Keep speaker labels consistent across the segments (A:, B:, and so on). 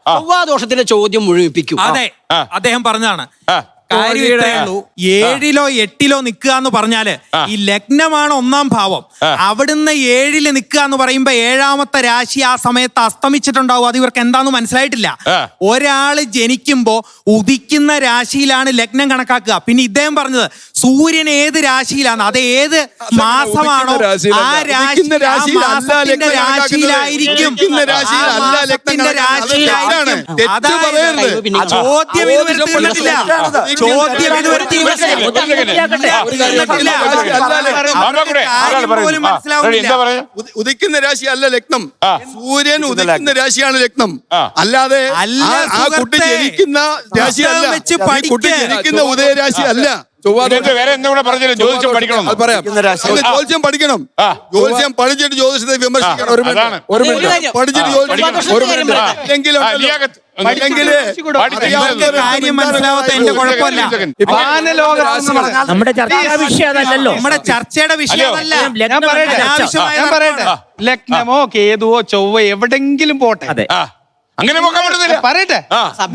A: ചൊവ്വാദോഷത്തിന്റെ ചോദ്യം മുഴുമിപ്പിക്കും.
B: അതെ, അദ്ദേഹം പറഞ്ഞതാണ്. കാര്യം ഇത്രയേ ഉള്ളൂ. 7-ലോ 8-ലോ നിൽക്കുക എന്ന് പറഞ്ഞാല് ഈ ലഗ്നമാണ് 1-ാം ഭാവം. അവിടുന്ന് 7-ല് നിൽക്കുക എന്ന് പറയുമ്പോ 7-ാമത്തെ രാശി ആ സമയത്ത് അസ്തമിച്ചിട്ടുണ്ടാവും. അത് ഇവർക്ക് എന്താന്ന് മനസ്സിലായിട്ടില്ല. ഒരാള് ജനിക്കുമ്പോ ഉദിക്കുന്ന രാശിയിലാണ് ലഗ്നം കണക്കാക്കുക. പിന്നെ ഇദ്ദേഹം പറഞ്ഞത് സൂര്യൻ ഏത് രാശിയിലാണ്, അത് ഏത് മാസമാണോ ആ രാശിയിലായിരിക്കും. ചോദ്യം ഇതുവരെ തീർന്നിട്ടില്ല.
C: ഉദിക്കുന്ന രാശി അല്ല ലഗ്നം. സൂര്യൻ ഉദിക്കുന്ന രാശിയാണ് ലഗ്നം. അല്ലാതെ ആ കുട്ടി ജനിക്കുന്ന രാശിയല്ല, കുട്ടി ജനിക്കുന്ന ഉദയരാശി അല്ല.
D: ജ്യോതിഷം പഠിക്കണം.
C: ജ്യോതിഷം പഠിക്കണം. ജ്യോതിഷം പഠിച്ചിട്ട് ജ്യോതിഷത്തെ വിമർശിക്കണം. പഠിച്ചിട്ട്
E: നമ്മുടെ ചർച്ചയുടെ വിഷയമല്ല.
F: ഞാൻ പറയട്ടെ, ലഗ്നമോ കേതുവോ ചൊവ്വ എവിടെങ്കിലും പോട്ടെ,
D: അങ്ങനെ
F: പറയട്ടെ,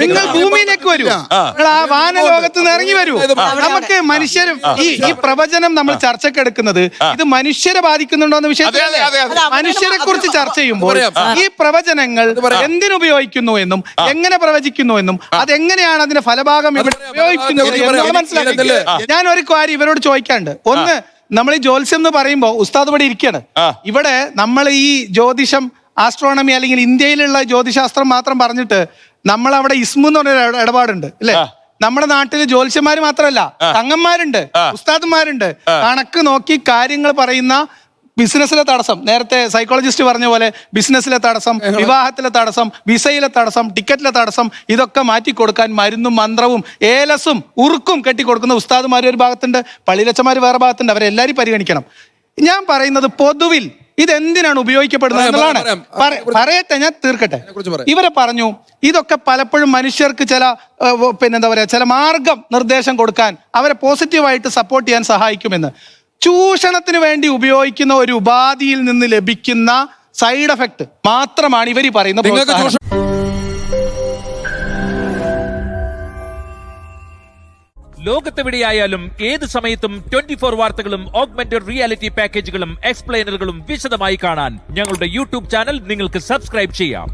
F: നിങ്ങൾ ഭൂമിയിലേക്ക് വരൂ, നിങ്ങൾ ആ വാനലോകത്ത് നിന്ന് ഇറങ്ങി വരൂ. നമുക്ക് മനുഷ്യരും ഈ പ്രവചനം നമ്മൾ ചർച്ചക്കെടുക്കുന്നത് ഇത് മനുഷ്യരെ ബാധിക്കുന്നുണ്ടോ എന്ന വിഷയത്തിൽ മനുഷ്യരെ കുറിച്ച് ചർച്ച ചെയ്യുമ്പോൾ ഈ പ്രവചനങ്ങൾ എന്തിനുപയോഗിക്കുന്നു എന്നും എങ്ങനെ പ്രവചിക്കുന്നു എന്നും അതെങ്ങനെയാണ് അതിന്റെ ഫലഭാഗം ഇവിടെ ഉപയോഗിക്കുന്നത് എന്നുള്ളത് മനസ്സിലാക്കിയിട്ടില്ല. ഞാൻ ഒരു കാര്യം ഇവരോട് ചോദിക്കാണ്ട്. ഒന്ന്, നമ്മൾ ഈ ജ്യോത്സ്യം എന്ന് പറയുമ്പോൾ ഉസ്താദ് ഇവിടെ ഇരിക്കുകയാണ്. ഇവിടെ നമ്മൾ ഈ ജ്യോതിഷം, ആസ്ട്രോണമി അല്ലെങ്കിൽ ഇന്ത്യയിലുള്ള ജ്യോതിശാസ്ത്രം മാത്രം പറഞ്ഞിട്ട് നമ്മൾ അവിടെ ഇസ്മു എന്ന് പറഞ്ഞൊരു ഇടപാടുണ്ട് അല്ലെ. നമ്മുടെ നാട്ടിൽ ജ്യോത്സ്യന്മാര് മാത്രമല്ല, തങ്ങന്മാരുണ്ട്, ഉസ്താദന്മാരുണ്ട്. കണക്ക് നോക്കി കാര്യങ്ങൾ പറയുന്ന, ബിസിനസ്സിലെ തടസ്സം, നേരത്തെ സൈക്കോളജിസ്റ്റ് പറഞ്ഞ പോലെ ബിസിനസ്സിലെ തടസ്സം, വിവാഹത്തിലെ തടസ്സം, വിസയിലെ തടസ്സം, ടിക്കറ്റിലെ തടസ്സം, ഇതൊക്കെ മാറ്റിക്കൊടുക്കാൻ മരുന്നും മന്ത്രവും ഏലസും ഉറുക്കും കെട്ടിക്കൊടുക്കുന്ന ഉസ്താദുമാർ ഒരു ഭാഗത്തുണ്ട്, പള്ളിയിലച്ചന്മാർ വേറെ ഭാഗത്തുണ്ട്. അവരെല്ലാവരും പരിഗണിക്കണം. ഞാൻ പറയുന്നത് പൊതുവിൽ ഇതെന്തിനാണ് ഉപയോഗിക്കപ്പെടുന്നത് എന്നുള്ളതാണ്. പറയട്ടെ, ഞാൻ തീർക്കട്ടെ. ഇവരെ പറഞ്ഞു ഇതൊക്കെ പലപ്പോഴും മനുഷ്യർക്ക് ചില പിന്നെന്താ പറയാ ചില മാർഗം നിർദ്ദേശം കൊടുക്കാൻ, അവരെ പോസിറ്റീവായിട്ട് സപ്പോർട്ട് ചെയ്യാൻ സഹായിക്കുമെന്ന്. ചൂഷണത്തിന് വേണ്ടി ഉപയോഗിക്കുന്ന ഒരു ഉപാധിയിൽ നിന്ന് ലഭിക്കുന്ന സൈഡ് എഫക്ട് മാത്രമാണ് ഇവർ പറയുന്ന.
G: ലോകത്തെവിടെയായാലും ഏത് സമയത്തും 24 വാർത്തകളും ഓഗ്മെന്റഡ് റിയാലിറ്റി പാക്കേജുകളും എക്സ്പ്ലെയിനറുകളും വിശദമായി കാണാൻ ഞങ്ങളുടെ യൂട്യൂബ് ചാനൽ നിങ്ങൾക്ക് സബ്സ്ക്രൈബ് ചെയ്യാം.